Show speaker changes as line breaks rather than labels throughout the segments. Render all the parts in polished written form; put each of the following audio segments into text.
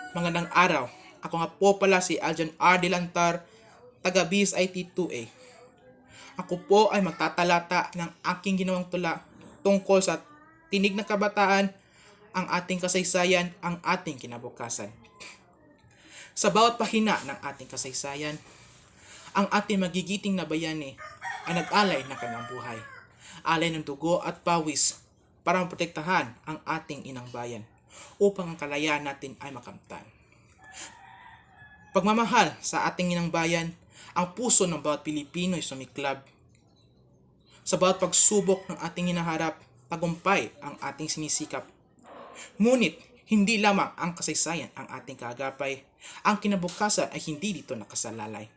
Magandang araw. Ako nga po pala si Aljan R. Delantar, taga BSIT 2A. Ako po ay magtatalata ng aking ginawang tula tungkol sa tinig ng kabataan, ang ating kasaysayan, ang ating kinabukasan. Sa bawat pahina ng ating kasaysayan, ang ating magigiting na bayani ay nag-alay ng kanyang buhay. Alay ng dugo at pawis para maprotektahan ang ating inang bayan upang ang kalayaan natin ay makamtan. Pagmamahal sa ating inang bayan, ang puso ng bawat Pilipino ay sumiklab. Sa bawat pagsubok ng ating hinaharap, tagumpay ang ating sinisikap. Ngunit, hindi lamang ang kasaysayan ang ating kaagapay, ang kinabukasan ay hindi dito nakasalalay.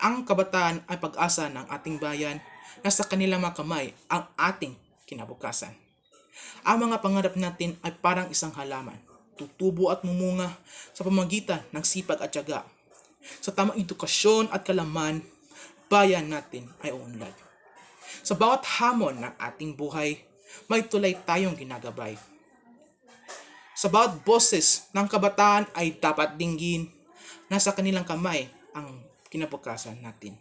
Ang kabataan ay pag-asa ng ating bayan, nasa kanilang mga kamay ang ating kinabukasan. Ang mga pangarap natin ay parang isang halaman, tutubo at mumunga sa pamagitan ng sipag at tiyaga. Sa tamang edukasyon at kalaman, bayan natin ay uunlad. Sa bawat hamon ng ating buhay, may tulay tayong ginagabay. Sa bawat boses ng kabataan ay dapat dinggin, nasa kanilang kamay ang kinabukasan natin.